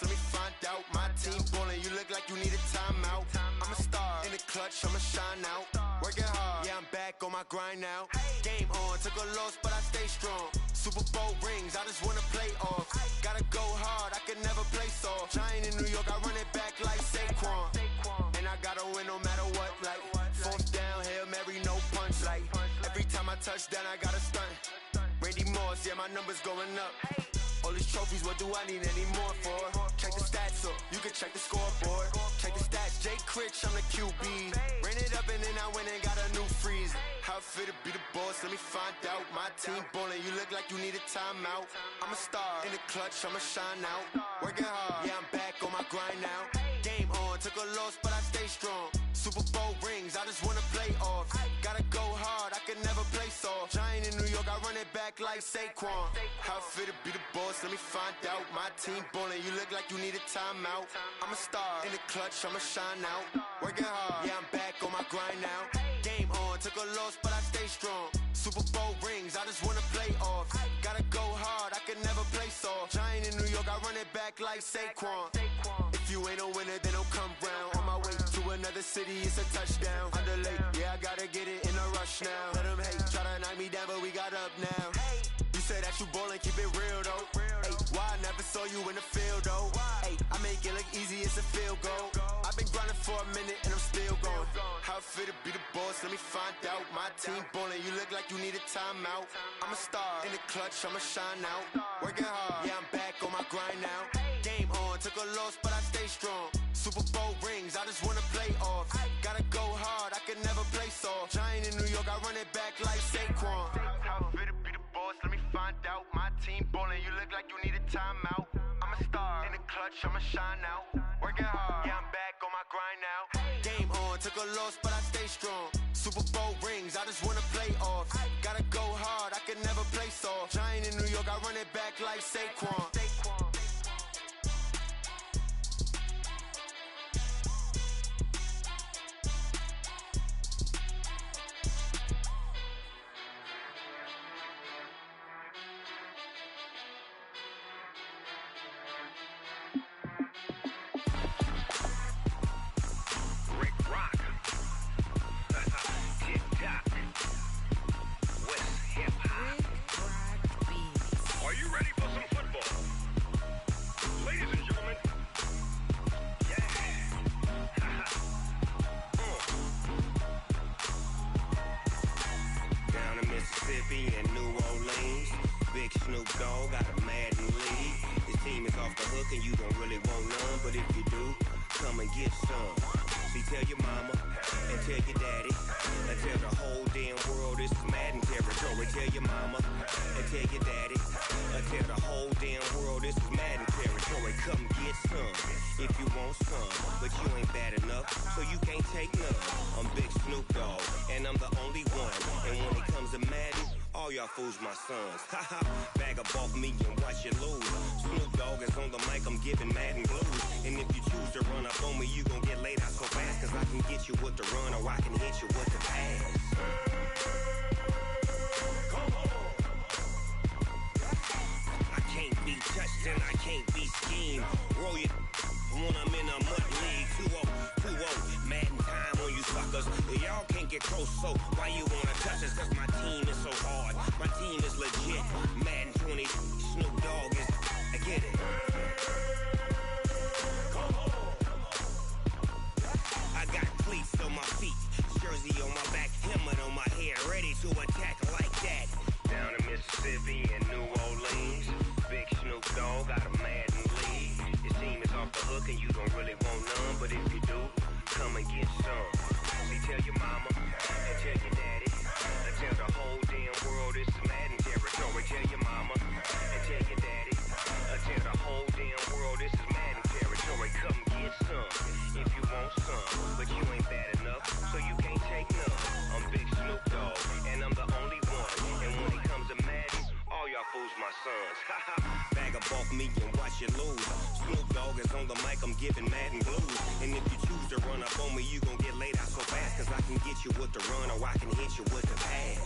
Let me find out. My team ballin', you look like you need a timeout. I'm a star in the clutch, I'ma shine out. Working hard, yeah, I'm back on my grind now. Game on, took a loss, but I stay strong. Super Bowl rings, I just wanna play off. Gotta go hard, I can never play soft. Giant in New York, I run it back like Saquon. And I gotta win no matter what, like fourth down, Hail Mary, no punch. Like every time I touch down, I gotta stunt. Randy Moss, yeah, my numbers going up. All these trophies, what do I need any more for? Check the stats up, you can check the scoreboard. Check the stats, Jay Critch, I'm the QB. Ran it up and then I went and got a new freeze. How it feel to be the boss, let me find out. My team ballin', you look like you need a timeout. I'm a star in the clutch, I'ma shine out. Working hard, yeah, I'm back on my grind now. Game on, took a loss, but I stay strong. Super Bowl rings, I just wanna play off. Gotta go hard, I can never play soft. Giant in New York, I run it back like Saquon. How it feel to be the boss, let me find out. My team ballin', you look like you need a timeout. I'm a star in the clutch, I'ma shine out. Working hard, yeah, I'm back on my grind now. Game on, took a loss, but I stay strong. Super Bowl rings, I just wanna play off. Gotta go hard, I can never play soft. Giant in New York, I run it back like Saquon. If you ain't a winner, then don't come round. On my way to another city, it's a touchdown. Underlay, yeah, I gotta get it in a rush now. Let them hate, try to knock me down, but we got up now. You say that you ballin', keep it real though. Hey, why I never saw you in the field though? Hey, I make it look easy, it's a field goal. I've been grinding for a minute and I'm still going. How it feel to be the boss, let me find out. My team ballin', you look like you need a timeout. I'm a star in the clutch, I'ma shine out. Working hard, yeah, I'm back on my grind now. Game on, took a loss, but I stay strong. Super Bowl rings, I just wanna play off. Gotta go hard, I can never play soft. Giant in New York, I run it back like Saquon. How it feel to be the boss, let me find out. My team ballin', you look like you need a timeout. I'm a star in the clutch, I'ma shine out. Working hard, yeah, I'm back on my grind now. Game on, took a loss, but I stay strong. Super Bowl rings, I just wanna play off. Gotta go hard, I can never play soft. Giant in New York, I run it back like Saquon.
Are you ready for some football?
hook and you don't really want none. But if you do, come and get some. See, tell your mama and tell your daddy and tell the whole damn world this is Madden territory. Tell your mama and tell your daddy and tell the whole damn world this is Madden territory. Come get some if you want some, but you ain't bad enough, so you can't take none. I'm Big Snoop Dogg, and I'm the only one. And when it comes to Madden, all y'all fools my sons. Haha, bag up off me and watch you lose. Snoop Dogg is on the mic, I'm giving Madden blues. And if you choose to run up on me, you gon' get laid out so fast, cause I can get you with the run or I can hit you with the pass. I can't be touched and I can't be schemed. Roll you when I'm in a mud league. 2-0, Madden time on you suckers. Y'all can't get close, so why you wanna touch us? Cause my team is so hard, my team is legit. Madden 20, Snoop Dogg is, I get it. I got cleats on my feet, jersey on my back, helmet on my head, ready to attack like that. Down in Mississippi and New Orleans, Big Snoop Dogg got a Madden league. Your team is off the hook and you don't really want none, but if you do, come and get some. See, tell your mama and tell your daddy and tell the whole damn world this is Madden territory. Tell your mama and tell your daddy and tell the whole damn world this is Madden territory. Come get some if you want some, but you ain't bad enough, so you can't take none. I'm Big Snoop Dogg, and I'm the only one. And when it comes to Madden, all y'all fools my sons. Haha, bag up off me and watch you lose. Snoop Dogg is on the mic, I'm giving Madden blues. And if you choose to run up on me, you gon' get laid out so fast, cause I can get you with the run or I can hit you with the pass.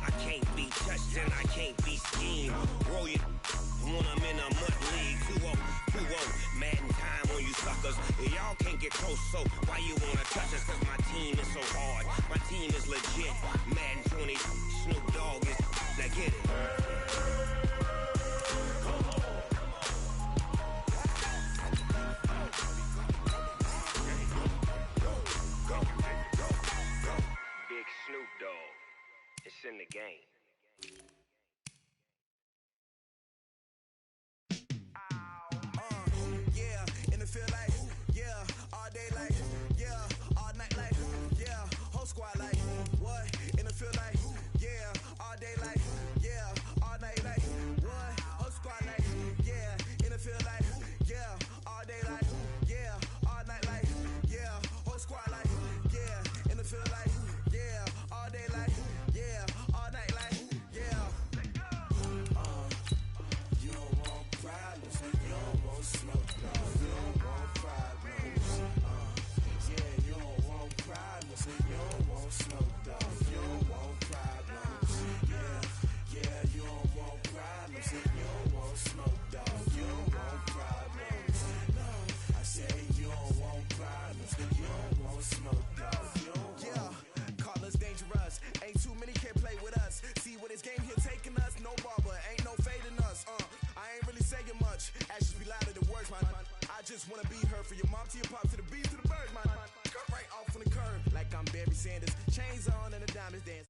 I can't be touched and I can't be schemed. Roll you when I'm in a mud league. 2-0, Madden time on you suckers. Y'all can't get close, so why you wanna touch us? Cause my team is so hard, my team is legit. Madden 20, Snoop Dogg is, now get it. Big Snoop Dogg, it's in the game.
Yeah, in the field like, yeah, all day like, yeah, all night like, yeah, whole squad like, what? In the field like, yeah, all day like, yeah, all night like, what? Whole squad like, yeah, in the field like, yeah, all day like, yeah, all night like, yeah, whole squad like, yeah, in the field like, yeah, all day like, yeah, all night like, yeah. You don't want problems, you don't want smoke, no, you don't want problems. Yeah, you don't want problems, you don't want smoke, dog, you don't want problems. Yeah, you don't want problems, you don't want smoke, dog, you don't want problems. No, I say you don't want problems, you don't want smoke, dog, you don't want. Yeah, call us dangerous, ain't too many can play with us. See what this game here taking us, no barber, ain't no fading us. I ain't really saying much, actions be louder than words, man. I just wanna be heard from your mom to your pop to the beat to the bird, man. Cut right off on the curb, like I'm Barry Sanders. Chains on and the diamonds dance.